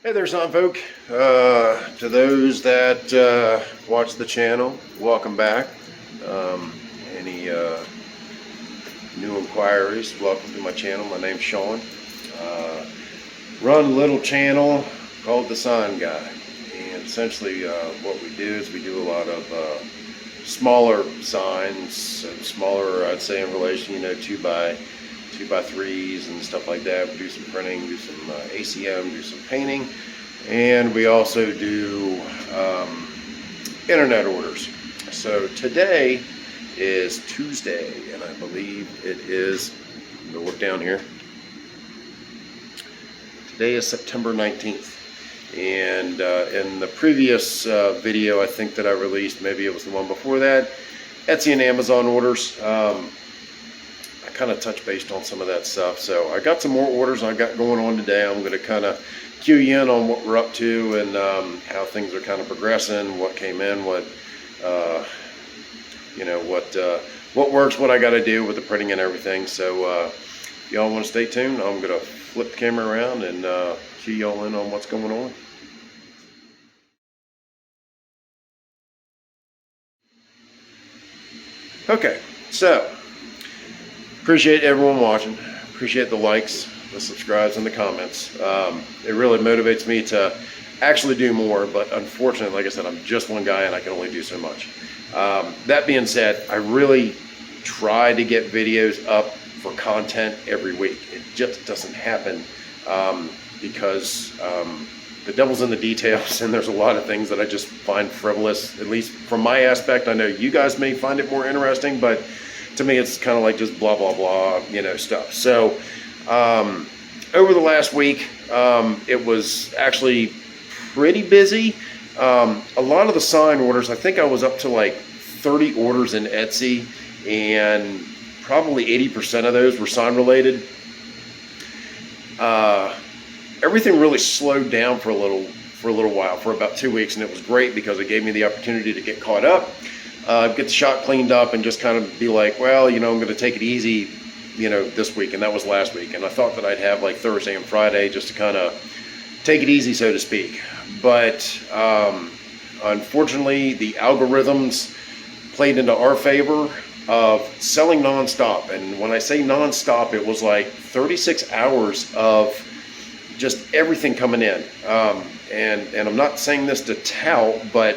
Hey there, Son Folk. To those that watch the channel, welcome back. Any new inquiries, welcome to my channel. My name's Sean. Run a little channel called The Sign Guy. And essentially what we do is we do a lot of smaller signs, smaller, I'd say, in relation, 2x3s and stuff like that. We do some printing, do some ACM, do some painting, and we also do internet orders. So today is Tuesday, and I believe it is, I'm gonna look down here. Today is September 19th. And in the previous video, I think that I released, maybe it was the one before that, Etsy and Amazon orders. I kind of touched base on some of that stuff. So I got some more orders I got going on today. I'm going to kind of cue you in on what we're up to and how things are kind of progressing, what came in, what works, what I got to do with the printing and everything. So y'all want to stay tuned. I'm going to flip the camera around and cue y'all in on what's going on. Okay, so appreciate everyone watching. Appreciate the likes, the subscribes, and the comments. It really motivates me to actually do more, but unfortunately, like I said, I'm just one guy and I can only do so much. That being said, I really try to get videos up for content every week. It just doesn't happen because the devil's in the details, and there's a lot of things that I just find frivolous, at least from my aspect. I know you guys may find it more interesting, but to me it's kind of like just blah blah blah, stuff. So over the last week, it was actually pretty busy. A lot of the sign orders, I think I was up to like 30 orders in Etsy, and probably 80% of those were sign related. Everything really slowed down for a little while, for about 2 weeks, and it was great because it gave me the opportunity to get caught up, get the shop cleaned up, and just kind of be like, well, I'm going to take it easy, this week, and that was last week. And I thought that I'd have like Thursday and Friday just to kind of take it easy, so to speak. But unfortunately, the algorithms played into our favor of selling nonstop. And when I say nonstop, it was like 36 hours of just everything coming in. And I'm not saying this to tout, but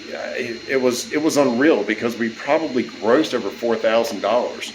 it was unreal, because we probably grossed over $4,000.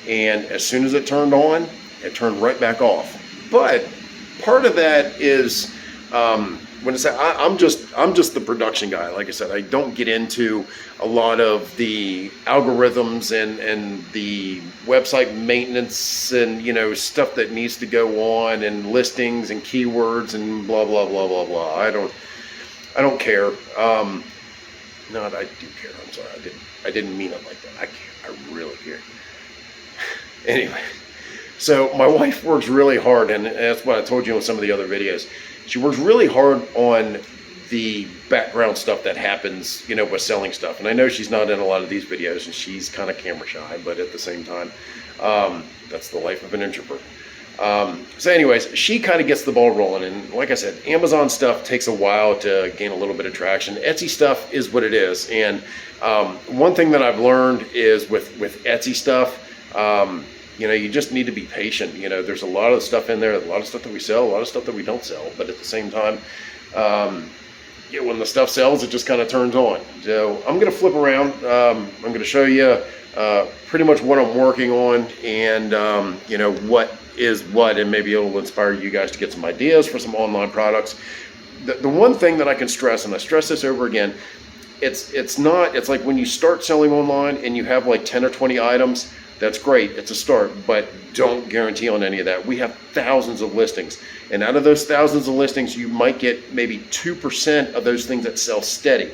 And as soon as it turned on, it turned right back off. But part of that is when I say I'm just the production guy. Like I said, I don't get into a lot of the algorithms and the website maintenance and stuff that needs to go on, and listings and keywords and blah blah blah blah blah. I don't care. No, I do care. I'm sorry. I didn't mean it like that. I care. I really care. Anyway, so my wife works really hard, and that's what I told you in some of the other videos. She works really hard on the background stuff that happens, with selling stuff. And I know she's not in a lot of these videos, and she's kind of camera shy, but at the same time, that's the life of an introvert. So anyways, she kind of gets the ball rolling. And like I said, Amazon stuff takes a while to gain a little bit of traction. Etsy stuff is what it is. And one thing that I've learned is with Etsy stuff, you just need to be patient. There's a lot of stuff in there, a lot of stuff that we sell, a lot of stuff that we don't sell. But at the same time, when the stuff sells, it just kind of turns on. So I'm going to flip around. I'm going to show you pretty much what I'm working on, and what is what, and maybe it'll inspire you guys to get some ideas for some online products. The one thing that I can stress, and I stress this over again, it's like when you start selling online and you have like 10 or 20 items, that's great, it's a start, but don't guarantee on any of that. We have thousands of listings, and out of those thousands of listings, you might get maybe 2% of those things that sell steady.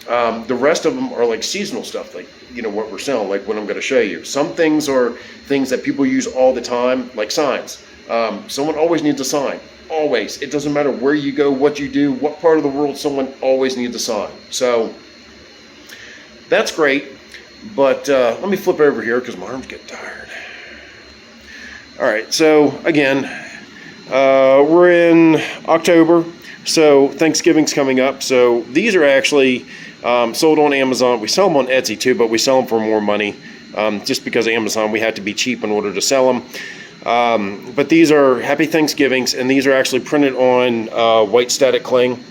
The rest of them are like seasonal stuff, like what we're selling, like what I'm going to show you. Some things are things that people use all the time, like signs. Someone always needs a sign, always. It doesn't matter where you go, what you do, what part of the world, someone always needs a sign. So that's great. But let me flip over here because my arms get tired. All right, so again, We're in October, so Thanksgiving's coming up. So these are actually sold on Amazon. We sell them on Etsy too, but we sell them for more money. Just because of Amazon, we had to be cheap in order to sell them. But these are Happy Thanksgivings, and these are actually printed on white static cling.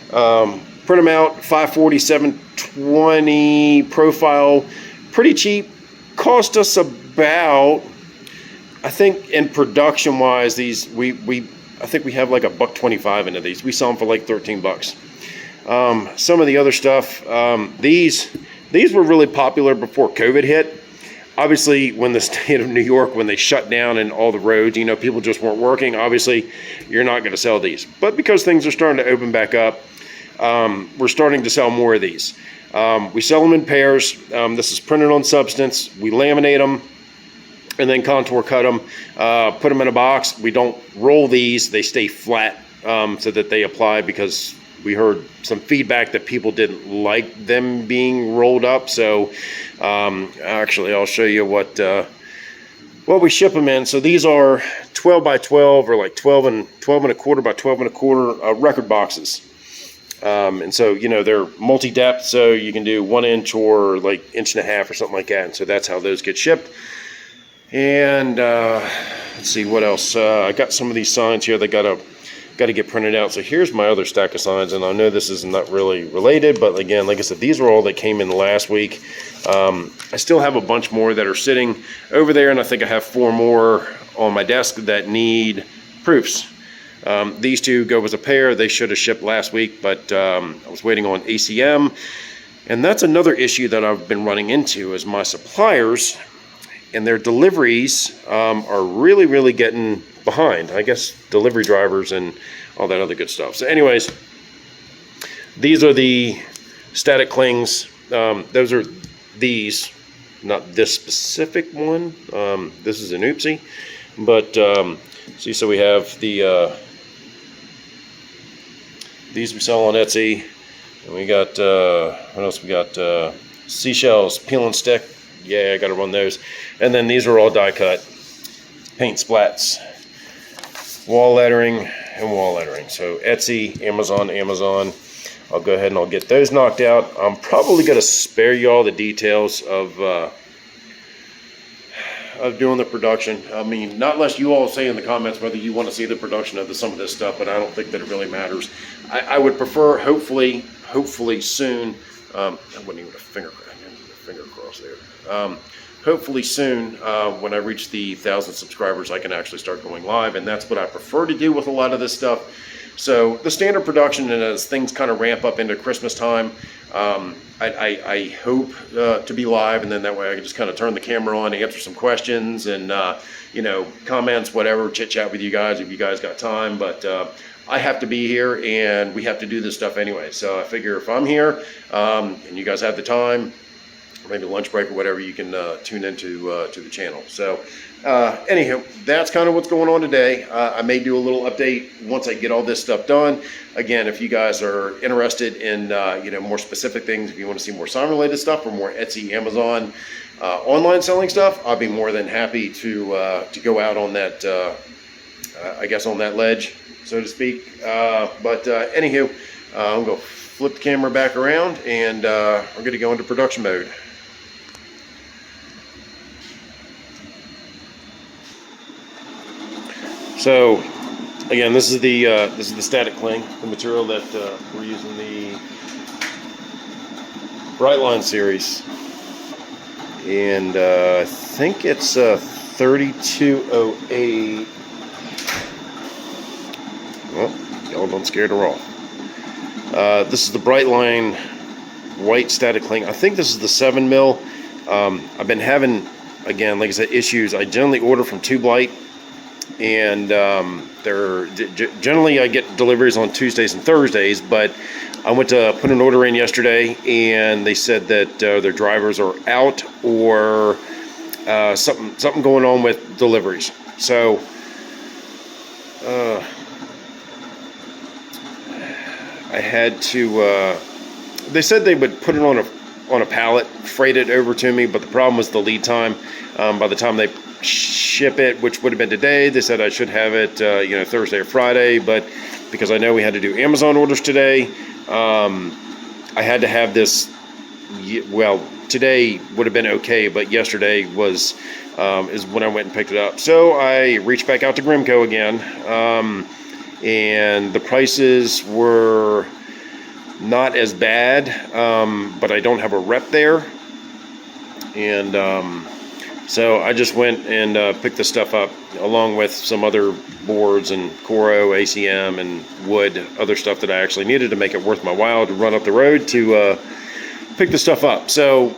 Print them out, $5.40, $7.20 profile, pretty cheap. Cost us about, I think in production wise, these I think we have like $1.25 into these. We sell them for like 13 bucks. Some of the other stuff, these were really popular before COVID hit. Obviously, when the state of New York, when they shut down and all the roads, you know, people just weren't working. Obviously, you're not going to sell these. But because things are starting to open back up, we're starting to sell more of these. We sell them in pairs. This is printed on substance. We laminate them and then contour cut them, put them in a box. We don't roll these. They stay flat so that they apply, because we heard some feedback that people didn't like them being rolled up. So actually, I'll show you what we ship them in. So these are 12 by 12 or like 12 and a quarter by 12 and a quarter record boxes. And so, you know, they're multi-depth, so you can do 1 inch or like 1.5 inches or something like that. And so that's how those get shipped. And let's see what else. I got some of these signs here that got to get printed out. So here's my other stack of signs, and I know this is not really related, but again, like I said, these are all that came in last week. I still have a bunch more that are sitting over there, and I think I have 4 more on my desk that need proofs. These two go as a pair. They should have shipped last week, but I was waiting on ACM, and that's another issue that I've been running into, is my suppliers and their deliveries are really getting behind. I guess delivery drivers and all that other good stuff. So anyways, these are the static clings. Those are these, not this specific one. This is an oopsie, but see, so we have the these we sell on Etsy, and we got what else we got? Seashells, peel and stick. Yeah, I got to run those. And then these are all die cut, paint splats, wall lettering, and wall lettering. So Etsy, Amazon. I'll go ahead and I'll get those knocked out. I'm probably going to spare you all the details of doing the production. I mean, not unless you all say in the comments whether you want to see the production of some of this stuff, but I don't think that it really matters. I would prefer, hopefully soon. I wouldn't even a finger cross there. Hopefully soon, when I reach the 1,000 subscribers, I can actually start going live, and that's what I prefer to do with a lot of this stuff. So the standard production, and as things kind of ramp up into Christmas time, I hope to be live, and then that way I can just kind of turn the camera on, answer some questions, and you know, comments, whatever, chit chat with you guys if you guys got time. But I have to be here, and we have to do this stuff anyway. So I figure if I'm here and you guys have the time, maybe lunch break or whatever, you can tune into to the channel. So anyhow, that's kind of what's going on today. I may do a little update once I get all this stuff done. Again, if you guys are interested in you know, more specific things, if you want to see more sign related stuff or more Etsy, Amazon online selling stuff, I'll be more than happy to go out on that I guess on that ledge, so to speak. But anywho, I'm going to flip the camera back around, and we're going to go into production mode. So again, this is the static cling, the material that we're using, the Brightline series, and I think it's 3208. Well, y'all don't scare the raw. This is the Brightline white static cling. I think this is the 7 mil. I've been having, again, like I said, issues. I generally order from Tube Light, and generally I get deliveries on Tuesdays and Thursdays, but I went to put an order in yesterday, and they said that their drivers are out, or something going on with deliveries. So I had to they said they would put it on a pallet, freight it over to me, but the problem was the lead time. By the time they ship it, which would have been today. They said I should have it, Thursday or Friday, but because I know we had to do Amazon orders today, I had to have this. Well, today would have been okay, but yesterday is when I went and picked it up. So I reached back out to Grimco again, and the prices were not as bad, but I don't have a rep there, and so I just went and picked the stuff up along with some other boards and Coro, ACM, and wood, other stuff that I actually needed to make it worth my while to run up the road to pick the stuff up. So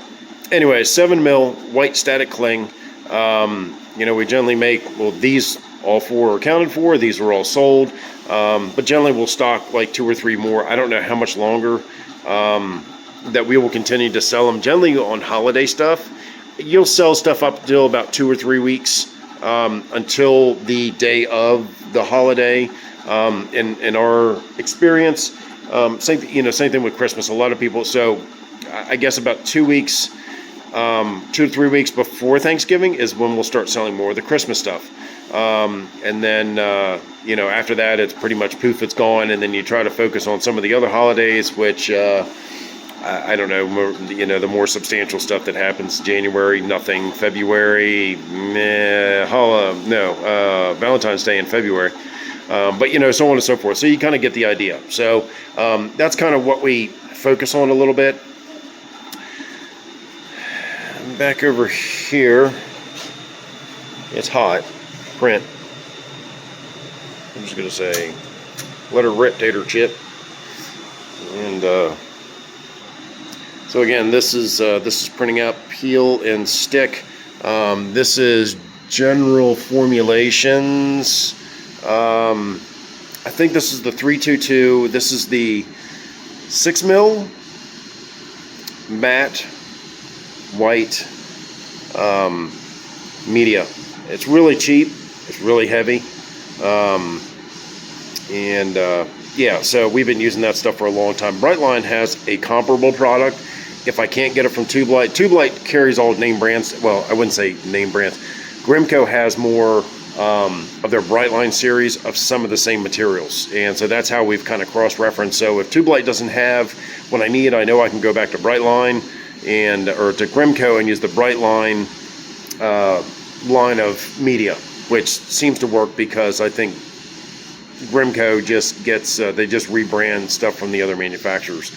anyway, 7 mil white static cling. We generally make, these all 4 are accounted for. These were all sold. But generally we'll stock like 2 or 3 more. I don't know how much longer that we will continue to sell them. Generally on holiday stuff, you'll sell stuff up till about 2 or 3 weeks until the day of the holiday. In our experience, same thing with Christmas. A lot of people, so I guess about 2 weeks, 2 to 3 weeks before Thanksgiving is when we'll start selling more of the Christmas stuff. And then, after that, it's pretty much poof, it's gone. And then you try to focus on some of the other holidays, which, I don't know, the more substantial stuff that happens. January, nothing. February, Valentine's Day in February. But, so on and so forth. So you kind of get the idea. So that's kind of what we focus on a little bit. Back over here, it's hot. Print. I'm just going to say, let her rip, tater chip. And so again, this is printing out peel and stick. This is General Formulations. I think this is the 322. This is the 6 mil matte white media. It's really cheap. It's really heavy. So we've been using that stuff for a long time. Brightline has a comparable product. If I can't get it from Tube Light carries all name brands. Well, I wouldn't say name brands. Grimco has more of their Brightline series of some of the same materials. And so that's how we've kind of cross-referenced. So if Tube Light doesn't have what I need, I know I can go back to Brightline or to Grimco and use the Brightline line of media, which seems to work because I think Grimco just gets they just rebrand stuff from the other manufacturers.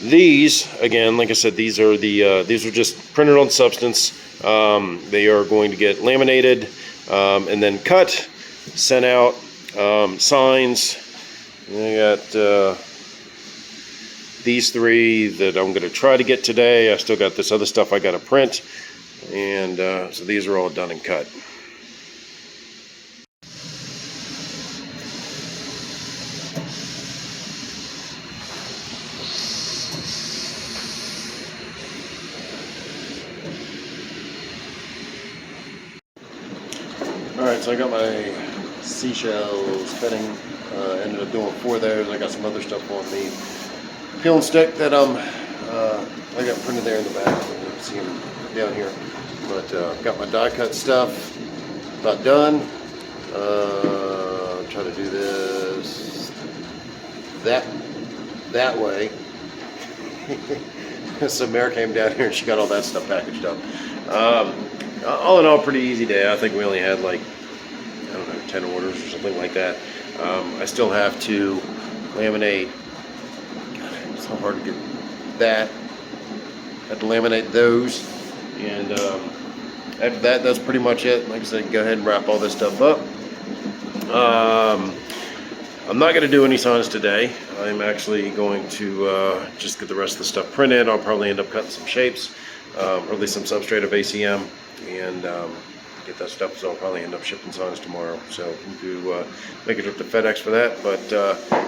These, again, like I said, these are just printed on substance. They are going to get laminated and then cut, sent out, signs. I got these 3 that I'm going to try to get today. I still got this other stuff I got to print, and so these are all done and cut. Alright, so I got my seashells cutting, ended up doing 4 of those. I got some other stuff on the peel and stick that I got printed there in the back. You can see them down here. But got my die cut stuff about done. Try to do this that way. So Mary came down here and she got all that stuff packaged up. All in all, pretty easy day. I think we only had like, I don't know, 10 orders or something like that. I still have to laminate. God, it's so hard to get that. I have to laminate those. And after that, that's pretty much it. Like I said, go ahead and wrap all this stuff up. I'm not going to do any signs today. I'm actually going to just get the rest of the stuff printed. I'll probably end up cutting some shapes, or at least some substrate of ACM, and get that stuff. So I'll probably end up shipping signs tomorrow. So to make a trip to FedEx for that. But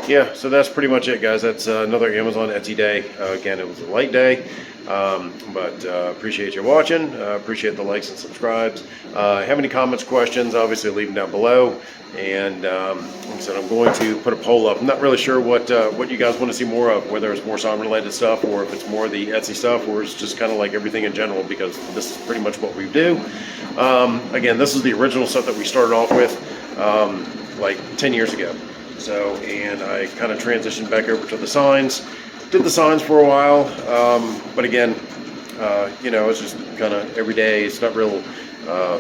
yeah, so that's pretty much it, guys. That's another Amazon Etsy day. Again, it was a light day. But appreciate you watching. Appreciate the likes and subscribes. Have any comments, questions, obviously leave them down below. And like I said, I'm going to put a poll up. I'm not really sure what you guys want to see more of, whether it's more sawn related stuff or if it's more the Etsy stuff, or it's just kind of like everything in general, because this is pretty much what we do. Again, this is the original stuff that we started off with like 10 years ago. So, and I kind of transitioned back over to the signs. Did the signs for a while, but again, you know, it's just kind of every day. It's not real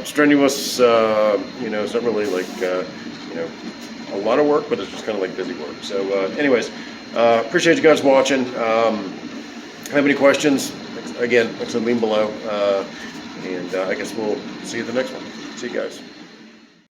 strenuous, you know, it's not really like, you know, a lot of work, but it's just kind of like busy work. So anyways, appreciate you guys watching. Have any questions, again, like I said, leave below, and I guess we'll see you at the next one. See you guys.